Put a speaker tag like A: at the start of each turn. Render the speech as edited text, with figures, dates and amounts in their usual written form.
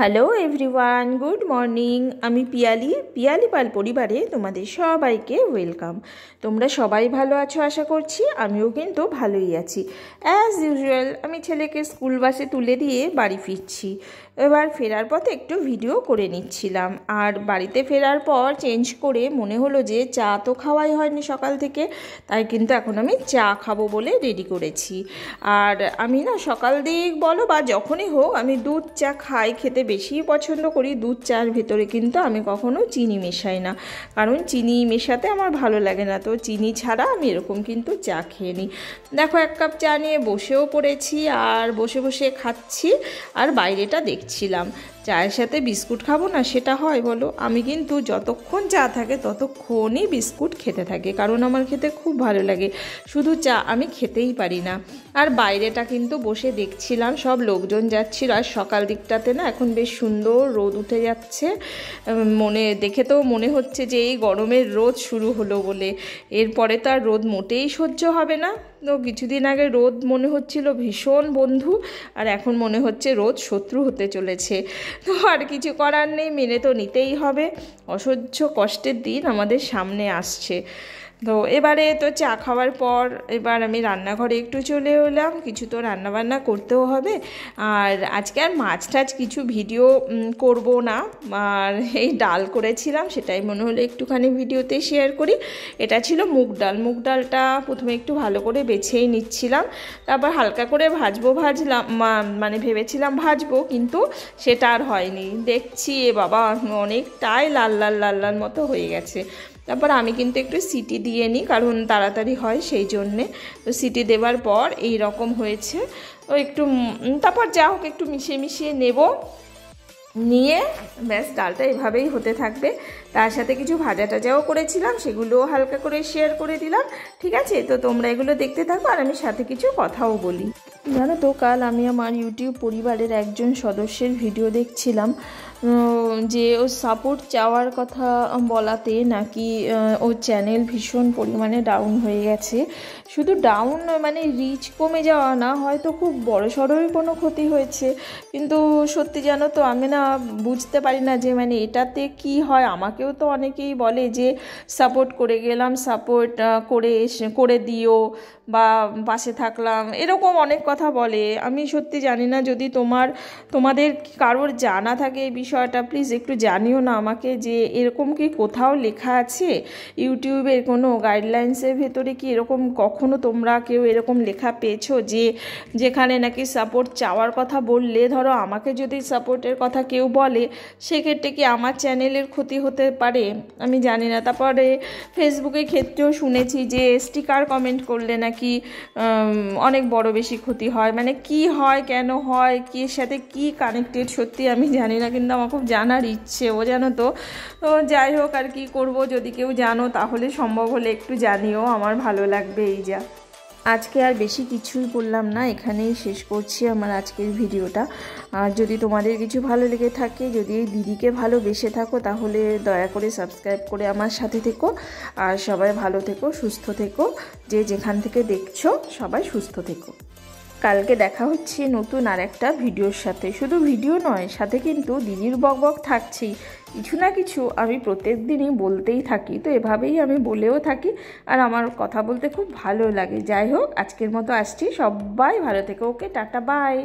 A: Hello everyone, good morning. আমি পিয়ালি পাল পরিবারে তোমাদের সবাইকে ওয়েলকাম। তোমরা সবাই ভালো আছো আশা করছি। আমিও কিন্তু ভালোই আছি। অ্যাজ ইউজুয়াল আমি ছেলেকে স্কুল বাসে তুলে দিয়ে বাড়ি ফিরছি। এবার ফেরার পথে একটু ভিডিও করে নিচ্ছিলাম। আর বাড়িতে ফেরার পর চেঞ্জ করে মনে হলো যে চা তো খাওয়াই হয়নি সকাল থেকে, তাই কিন্তু এখন আমি চা খাবো বলে রেডি করেছি। আর আমি না সকাল দিক বলো বা যখনই হোক আমি দুধ চা খাই, খেতে বেশি পছন্দ করি। দুধ চার ভেতরে কিন্তু আমি কখনো চিনি মেশাই না, কারণ চিনি মেশাতে আমার ভালো লাগে না। তো চিনি ছাড়া আমি এরকম কিন্তু চা খেয়ে নিই। দেখো, এক কাপ চা নিয়ে বসেও পড়েছি আর বসে বসে খাচ্ছি আর বাইরেটা দেখছিলাম। চায়ের সাথে বিস্কুট খাবো না সেটা হয় বলো? আমি কিন্তু যতক্ষণ চা থাকে ততক্ষণই বিস্কুট খেতে থাকি, কারণ আমার খেতে খুব ভালো লাগে। শুধু চা আমি খেতেই পারি না। আর বাইরেটা কিন্তু বসে দেখছিলাম, সব লোকজন যাচ্ছিল। আর সকাল দিকটাতে না এখন বেশ সুন্দর রোদ উঠে যাচ্ছে। দেখে তো মনে হচ্ছে যে এই গরমের রোদ শুরু হলো বলে। এরপরে তো আর রোদ মোটেই সহ্য হবে না। তো কিছুদিন আগে রোদ মনে হচ্ছিল ভীষণ বন্ধু, আর এখন মনে হচ্ছে রোদ শত্রু হতে চলেছে। তো আর কিছু করার নেই, মেনে তো নিতেই হবে। অসহ্য কষ্টের দিন আমাদের সামনে আসছে। তো এবারে তো চা খাওয়ার পর এবার আমি রান্নাঘরে একটু চলে এলাম। কিছু তো রান্নাবান্না করতেও হবে। আর আজকে আর মাছ টাছ কিছু ভিডিও করব না। আর এই ডাল করেছিলাম, সেটাই মনে হলো একটুখানি ভিডিওতে শেয়ার করি। এটা ছিল মুগ ডালটা প্রথমে একটু ভালো করে বেছেই নিচ্ছিলাম, তারপর হালকা করে ভাজলাম, মানে ভেবেছিলাম ভাজবো, কিন্তু সেটা আর হয়নি। দেখছি এ বাবা অনেকটাই লাল লাল লাল লাল মতো হয়ে গেছে। তারপর আমি কিন্তু একটু সিটি দিয়ে নিই, কারণ তাড়াতাড়ি হয় সেই জন্যে। তো সিটি দেওয়ার পর এই রকম হয়েছে। তো একটু তারপর যা হোক একটু মিশিয়ে নেব, নিয়ে ব্যাস ডালটা এভাবেই হতে থাকবে। তার সাথে কিছু ভাজা টাজাও করেছিলাম, সেগুলোও হালকা করে শেয়ার করে দিলাম। ঠিক আছে, তো তোমরা এগুলো দেখতে থাকো আর আমি সাথে কিছু কথাও বলি। জানো তো, কাল আমি আমার ইউটিউব পরিবারের একজন সদস্যের ভিডিও দেখছিলাম, যে ও সাপোর্ট চাওয়ার কথা বলাতে নাকি ওর চ্যানেল ভীষণ পরিমাণে ডাউন হয়ে গেছে। শুধু ডাউন নয়, মানে রিচ কমে যাওয়া না, হয়তো খুব বড়সড়ই কোনো ক্ষতি হয়েছে। কিন্তু সত্যি জানো তো, আমি না বুঝতে পারি না যে মানে এটাতে কি হয়। আমাকেও তো অনেকেই বলে যে সাপোর্ট করে গেলাম, সাপোর্ট করে দিও বা পাশে থাকলাম, এরকম অনেক কথা বলে। আমি সত্যি জানি না, যদি তোমাদের কারোর জানা থাকে এই বিষয়টা প্লিজ একটু জানিও না আমাকে, যে এরকম কি কোথাও লেখা আছে ইউটিউবের কোনো গাইডলাইন্সের ভেতরে? কি এরকম কখনো তোমরা কেউ এরকম লেখা পেয়েছো যে যেখানে নাকি সাপোর্ট চাওয়ার কথা বললে, ধরো আমাকে যদি সাপোর্টের কথা কেউ বলে, সেক্ষেত্রে কি আমার চ্যানেলের ক্ষতি হতে পারে? আমি জানি না। তারপরে ফেসবুকের ক্ষেত্রেও শুনেছি যে স্টিকার কমেন্ট করলে নাকি অনেক বড় বেশি ক্ষতি হয়। মানে কি হয়, কেন হয়, কি সাথে কি কানেক্টেড সত্যি আমি জানি না, কিন্তু আমার খুব জানার ইচ্ছে ও, জানো তো। তো যাই হোক, আর কি করব, যদি কেউ জানো তাহলে সম্ভব হলে একটু জানিও, আমার ভালো লাগবে। এই যা, আজকে আর বেশি কিছুই বললাম না, এখানেই শেষ করছি আমার আজকের ভিডিওটা। আর যদি তোমাদের কিছু ভালো লেগে থাকে, যদি এই দিদিকে ভালোবেসে থাকো, তাহলে দয়া করে সাবস্ক্রাইব করে আমার সাথে থেকো। আর সবাই ভালো থেকো, সুস্থ থেকো, যে যেখান থেকে দেখছো সবাই সুস্থ থেকো। কালকে দেখা হচ্ছে নতুন আর একটা ভিডিওর সাথে। শুধু ভিডিও নয়, সাথে কিন্তু দিদির বকবক থাকছেই। কিছু না কিছু আমি প্রত্যেক দিনই বলতেই থাকি, তো এভাবেই আমি বলেও থাকি। আর আমার কথা বলতে খুব ভালো লাগে। যাই হোক, আজকের মতো আসছি। সবাই ভালো থেকো। ওকে, টাটা, বাই।